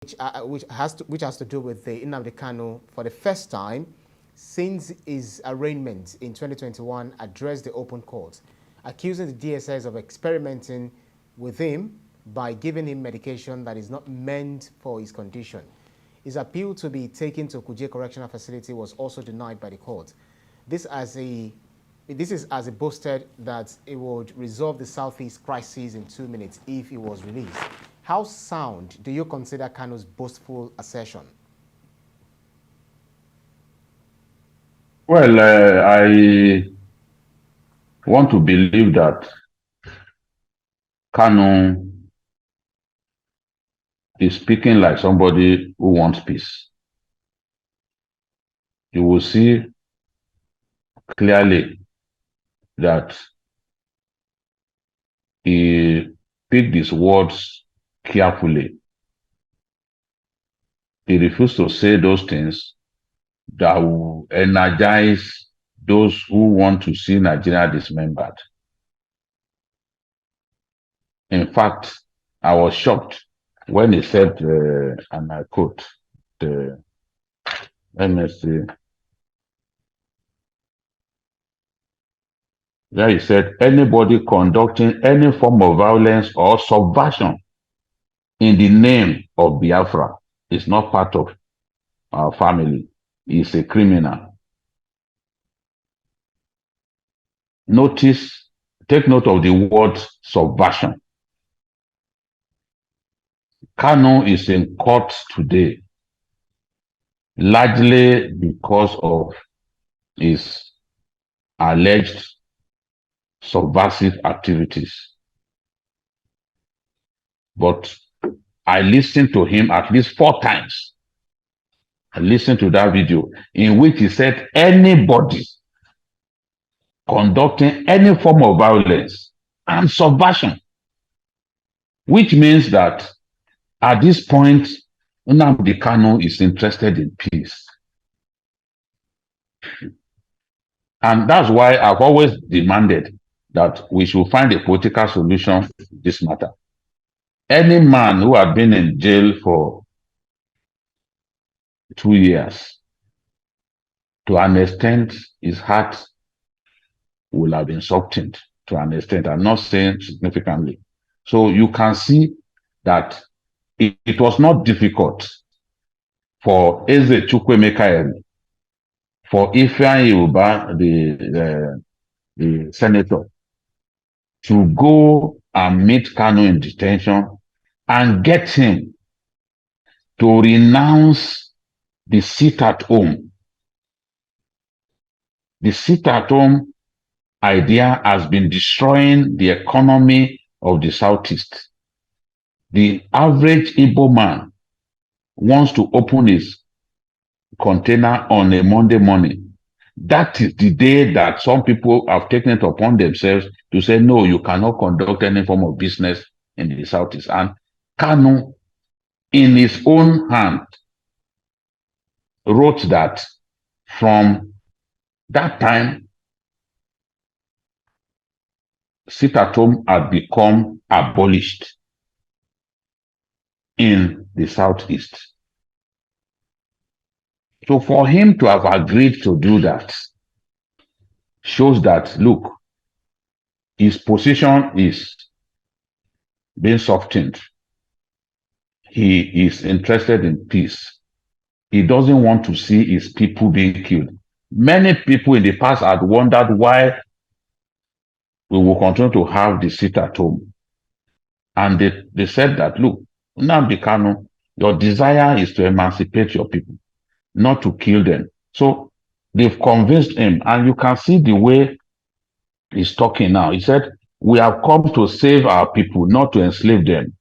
which has to do with the Nnamdi Kanu for the first time since his arraignment in 2021 addressed the open court, accusing the DSS of experimenting with him by giving him medication that is not meant for his condition. His appeal to be taken to Kuje Correctional Facility was also denied by the court. This is as it boasted that it would resolve the Southeast crisis in 2 minutes if he was released. How sound do you consider Kanu's boastful assertion? Well, I want to believe that Kanu is speaking like somebody who wants peace. You will see clearly that he picked his words carefully. He refused to say those things that will energize those who want to see Nigeria dismembered. In fact, I was shocked when he said, and I quote, the MSC, there he said, anybody conducting any form of violence or subversion in the name of Biafra is not part of our family. He's a criminal. Take note of the word subversion. Kanu is in court today, largely because of his alleged subversive activities. But I listened to him at least 4 times. I listened to that video in which he said anybody conducting any form of violence and subversion, which means that at this point, Nnamdi Kanu is interested in peace. And that's why I've always demanded that we should find a political solution to this matter. Any man who had been in jail for 2 years, to an extent, his heart will have been softened to an extent. I'm not saying significantly. So you can see that it was not difficult for Eze Chukwemeka, for Ifeanyi Uba, the senator, to go and meet Kanu in detention and get him to renounce the sit at home. The sit at home idea has been destroying the economy of the Southeast. The average Igbo man wants to open his container on a Monday morning. That is the day that some people have taken it upon themselves to say, no, you cannot conduct any form of business in the Southeast. And Kanu, in his own hand, wrote that from that time, sit at home had become abolished in the Southeast. So for him to have agreed to do that shows that, look, his position is being softened. He is interested in peace. He doesn't want to see his people being killed. Many people in the past had wondered why we will continue to have the sit at home. And they said that, look, Nnamdi Kanu, your desire is to emancipate your people, not to kill them. So they've convinced him, and you can see the way he's talking now. He said, we have come to save our people, not to enslave them.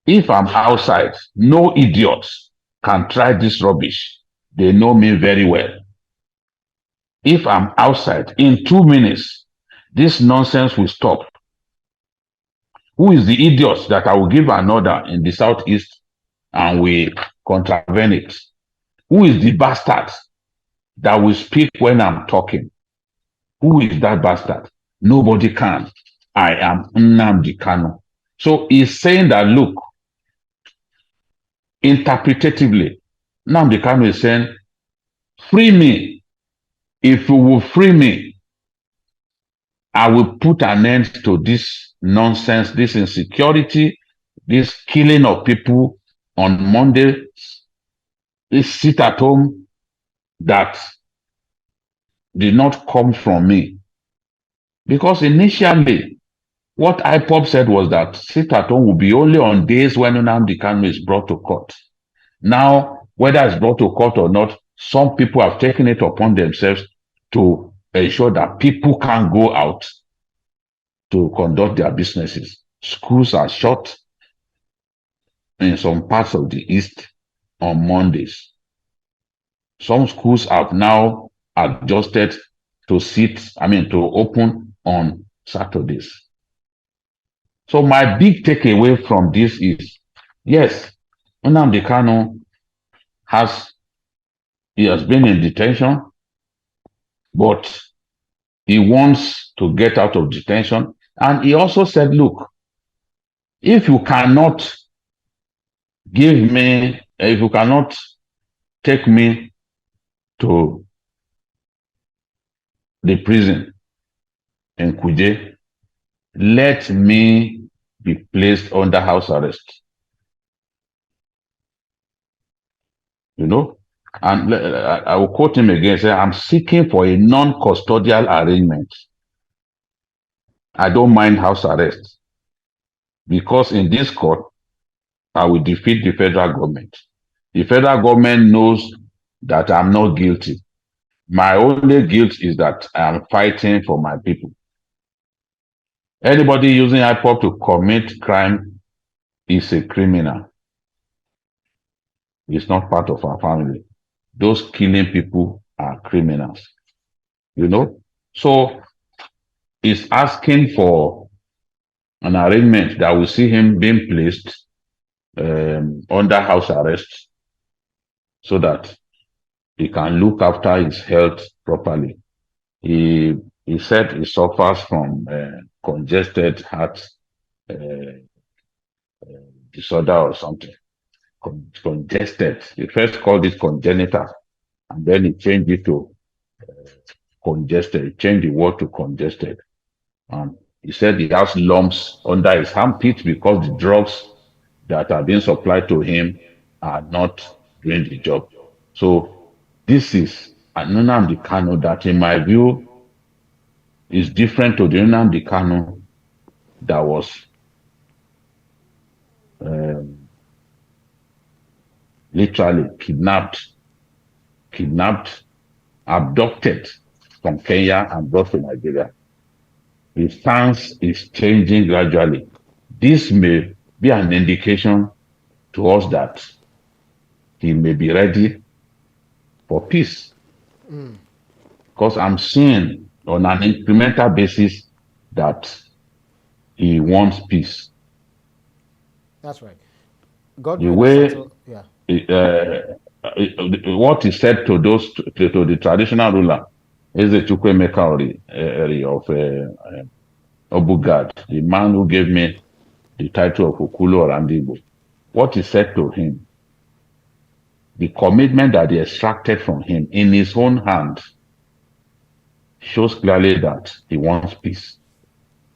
If I'm outside, no idiots can try this rubbish. They know me very well. If I'm outside, in 2 minutes, this nonsense will stop. Who is the idiot that I will give an order in the Southeast and we contravene it? Who is the bastard that will speak when I'm talking? Who is that bastard? Nobody can. I am Nnamdi Kanu. So he's saying that, look, interpretatively, Nnamdi Kanu is saying, free me. If you will free me, I will put an end to this nonsense, this insecurity, this killing of people on Monday, this sit at home that did not come from me. Because initially, what IPOB said was that sit at home will be only on days when Nnamdi Kanu is brought to court. Now, whether it's brought to court or not, some people have taken it upon themselves to ensure that people can't go out to conduct their businesses. Schools are shut in some parts of the East on Mondays. Some schools have now adjusted to open on Saturdays. So my big takeaway from this is, yes, Nnamdi Kanu has been in detention, but he wants to get out of detention. And he also said, look, if you cannot take me to the prison in Kuje, let me be placed under house arrest. You know? And I will quote him again, say, I'm seeking for a non-custodial arrangement. I don't mind house arrest. Because in this court, I will defeat the federal government. The federal government knows that I'm not guilty. My only guilt is that I am fighting for my people. Anybody using IPOB to commit crime is a criminal. It's not part of our family. Those killing people are criminals. You know? So he's asking for an arrangement that will see him being placed under house arrest so that he can look after his health properly. He said he suffers from congested heart disorder or something. Congested. He first called it congenital, and then he changed it to congested. He changed the word to congested. And he said he has lumps under his armpit because the drugs that are being supplied to him are not doing the job. So this is an Nnamdi Kanu that, in my view, is different to the Nnamdi Kanu that was literally kidnapped, abducted from Kenya and brought to Nigeria. His stance is changing gradually. This may be an indication to us that he may be ready for peace. Because I'm seeing on an incremental basis that he wants peace. That's right. God the way what he said to the traditional ruler is the Chukwemeka of Obugad, the man who gave me the title of Okulu Orandigbo. What he said to him, the commitment that he extracted from him in his own hand, shows clearly that he wants peace.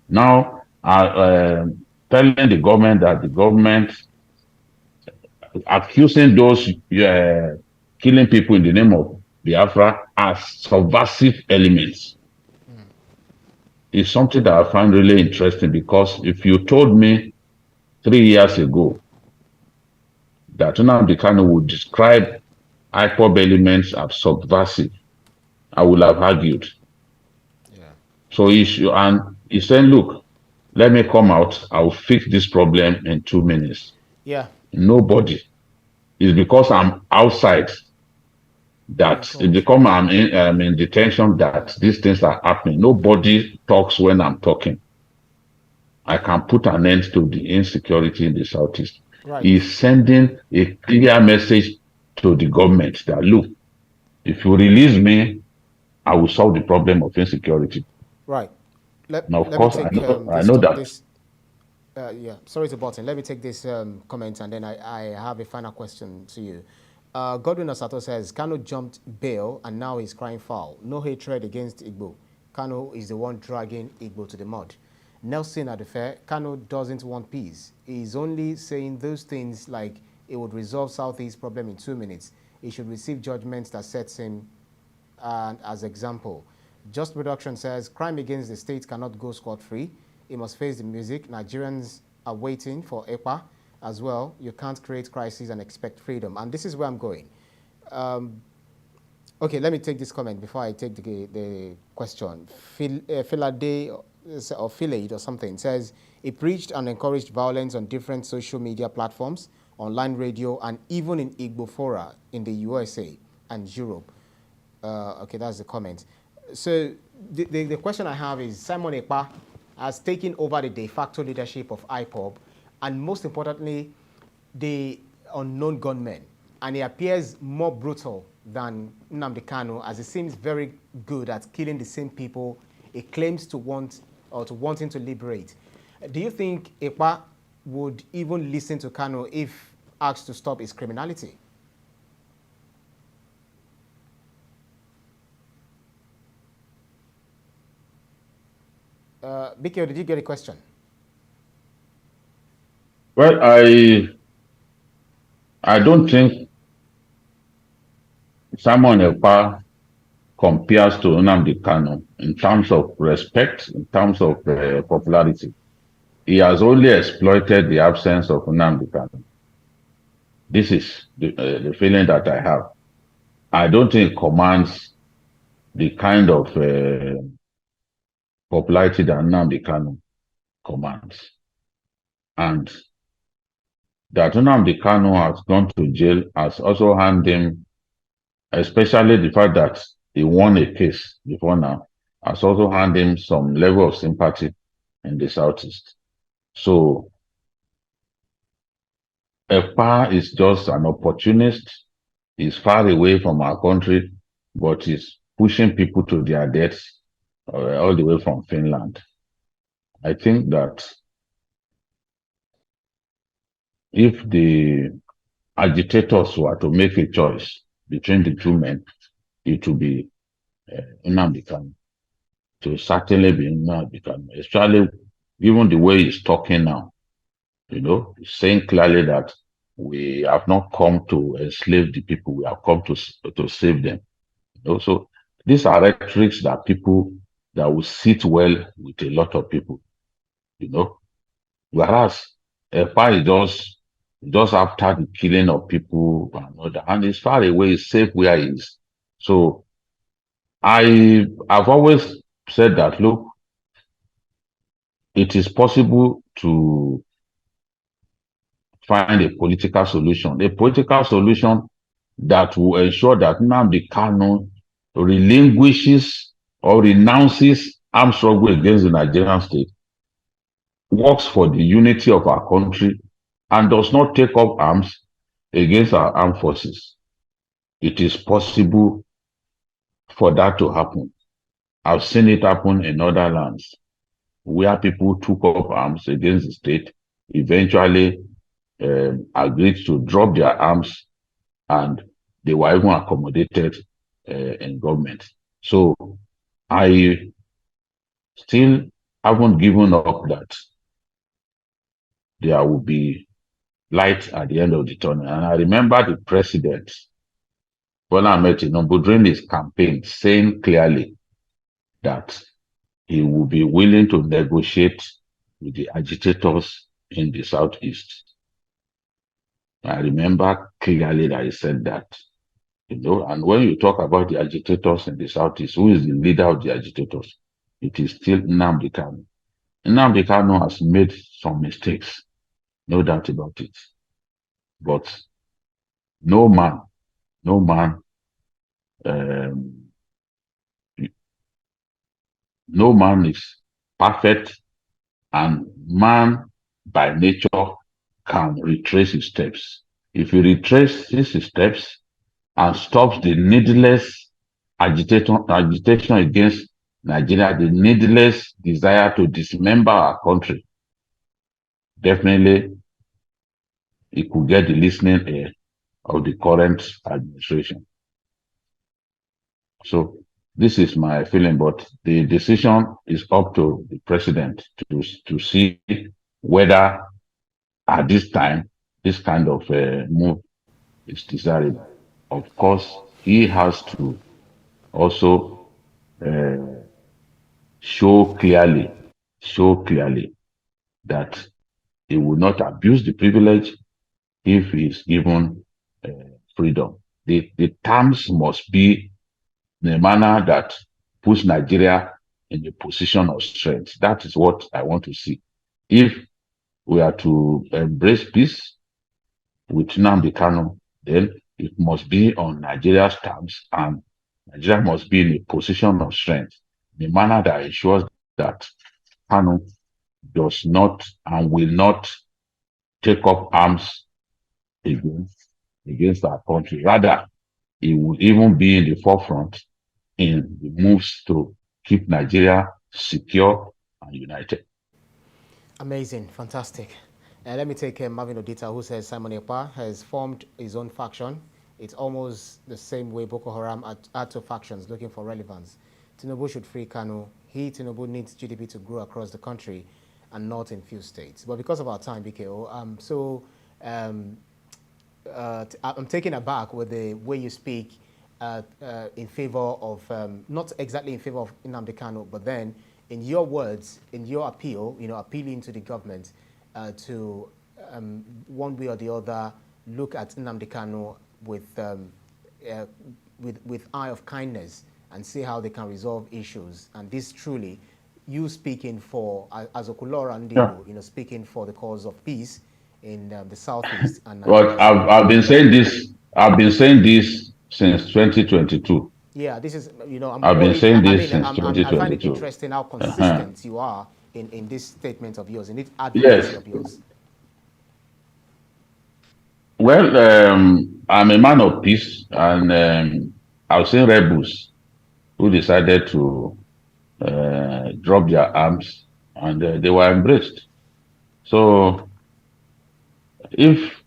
Now, telling the government that the government accusing those killing people in the name of Biafra as subversive elements is something that I find really interesting, because if you told me 3 years ago that Nnamdi Kanu would describe IPOB elements as subversive, I would have argued. So he's saying, look, let me come out, I'll fix this problem in 2 minutes. Yeah. Nobody. It's because I'm outside that it's because I'm in detention that these things are happening. Nobody talks when I'm talking. I can put an end to the insecurity in the Southeast. Right. He's sending a clear message to the government that, look, if you release me, I will solve the problem of insecurity. Right. Now, of course, I know that. Yeah, sorry to button. Let me take this comment and then I have a final question to you. Godwin Osato says, Kanu jumped bail and now he's crying foul. No hatred against Igbo. Kanu is the one dragging Igbo to the mud. Nelson at the fair, Kanu doesn't want peace. He's only saying those things like it would resolve Southeast problem in 2 minutes. He should receive judgments that sets him as example. Just Production says, crime against the state cannot go scot-free. It must face the music. Nigerians are waiting for Ekpa as well. You can't create crisis and expect freedom. And this is where I'm going. Okay, let me take this comment before I take the question. Philade or Philade or something says, he preached and encouraged violence on different social media platforms, online radio, and even in Igbo fora in the USA and Europe. Okay, that's the comment. So the question I have is, Simon Ekpa has taken over the de facto leadership of IPOB, and most importantly, the unknown gunmen. And he appears more brutal than Nnamdi Kanu, as he seems very good at killing the same people he claims to want or to wanting to liberate. Do you think Ekpa would even listen to Kanu if asked to stop his criminality? Bikio, did you get a question? Well, I don't think Simon Ekpa compares to Nnamdi Kanu in terms of respect, in terms of popularity. He has only exploited the absence of Nnamdi Kanu. This is the feeling that I have. I don't think it commands the kind of popularity that Nnamdi Kanu commands. And that Nnamdi Kanu has gone to jail has also harmed him, especially the fact that he won a case before now, has also harmed him some level of sympathy in the Southeast. So Ekpa is just an opportunist. He's far away from our country, but he's pushing people to their deaths all the way from Finland. I think that if the agitators were to make a choice between the two men, it would be Nnamdi Kanu. To certainly be Nnamdi Kanu, especially given the way he's talking now. He's saying clearly that we have not come to enslave the people, we have come to save them. So these are rhetorics that people that will sit well with a lot of people. Whereas Ekpa is just after the killing of people and he's far away, he's safe where he is. So I've always said that, look, it is possible to find a political solution that will ensure that Nnamdi Kanu relinquishes or renounces armed struggle against the Nigerian state, works for the unity of our country, and does not take up arms against our armed forces. It is possible for that to happen. I've seen it happen in other lands where people took up arms against the state, eventually agreed to drop their arms, and they were even accommodated in government. So I still haven't given up that there will be light at the end of the tunnel. And I remember the president, Bola Ahmed Tinubu, during his campaign, saying clearly that he will be willing to negotiate with the agitators in the Southeast. I remember clearly that he said that. And when you talk about the agitators in the Southeast, who is the leader of the agitators? It is still Nnamdi Kanu. Nnamdi Kanu has made some mistakes, no doubt about it. But no man is perfect, and man by nature can retrace his steps. If he retraces his steps and stops the needless agitation against Nigeria, the needless desire to dismember our country, definitely it could get the listening ear of the current administration. So this is my feeling, but the decision is up to the president to see whether at this time this kind of move is desirable. Of course, he has to also uh, show clearly, show clearly that he will not abuse the privilege if he is given uh, freedom. The terms must be in a manner that puts Nigeria in a position of strength. That is what I want to see. If we are to embrace peace with Nnamdi Kanu, then it must be on Nigeria's terms, and Nigeria must be in a position of strength in a manner that ensures that Kanu does not and will not take up arms against, against our country. Rather, it will even be in the forefront in the moves to keep Nigeria secure and united. Amazing, fantastic. Let me take Marvin Odita, who says Simon Ekpa has formed his own faction. It's almost the same way Boko Haram had two factions looking for relevance. Tinubu should free Kanu. Tinubu needs GDP to grow across the country and not in few states. But because of our time, BKO, I'm taken aback with the way you speak in favor of, not exactly in favor of Nnamdi Kanu, but then in your words, in your appeal, appealing to the government to one way or the other look at Nnamdi Kanu with eye of kindness and see how they can resolve issues. And this truly, you speaking for, as Okulora Ndigo, speaking for the cause of peace in the southeast. And but I've been saying this. I've been saying this since 2022. Yeah, this is, I'm I've been worried. saying I this mean, since I find it 2022. interesting how consistent you are in this statement of yours, in this advocacy Yes. of yours. Well, I'm a man of peace, and I've seen rebels who decided to drop their arms, and they were embraced. So, if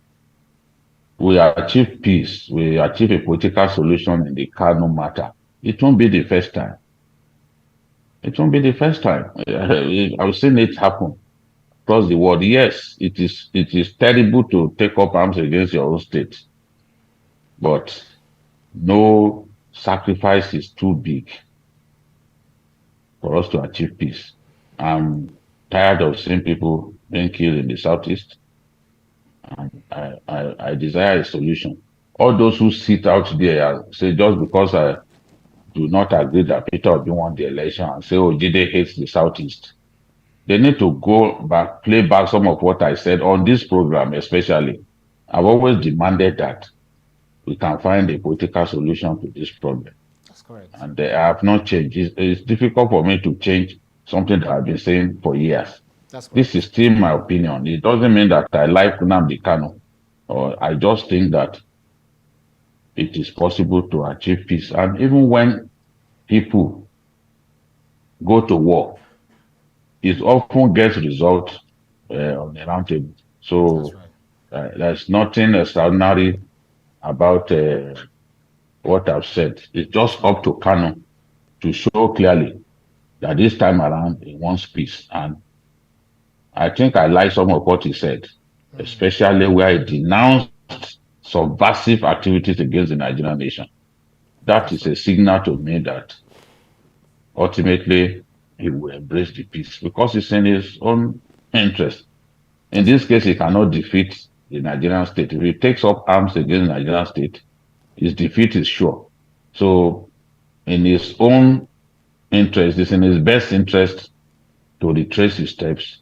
we achieve peace, we achieve a political solution in the Kano matter, it won't be the first time. It won't be the first time. I've seen it happen across the world. Yes, it is terrible to take up arms against your own state, but no sacrifice is too big for us to achieve peace. I'm tired of seeing people being killed in the southeast, and I desire a solution. All those who sit out there and say just because I do not agree that Peter Obi won the election and say, oh, Jide hates the southeast. They need to go back, play back some of what I said on this program, especially. I've always demanded that we can find a political solution to this problem. That's correct. And I have not changed. It's difficult for me to change something that I've been saying for years. That's correct. This is still my opinion. It doesn't mean that I like Nnamdi Kanu, or I just think that it is possible to achieve peace. And even when people go to war, it often gets resolved on the round table. So there's nothing extraordinary about what I've said. It's just up to Kanu to show clearly that this time around he wants peace. And I think I like some of what he said, especially where he denounced subversive activities against the Nigerian nation. That is a signal to me that ultimately he will embrace the peace because it's in his own interest. In this case, he cannot defeat the Nigerian state. If he takes up arms against the Nigerian state, his defeat is sure. So, in his own interest, it's in his best interest to retrace his steps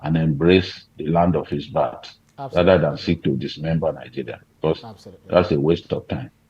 and embrace the land of his birth rather than seek to dismember Nigeria because that's a waste of time.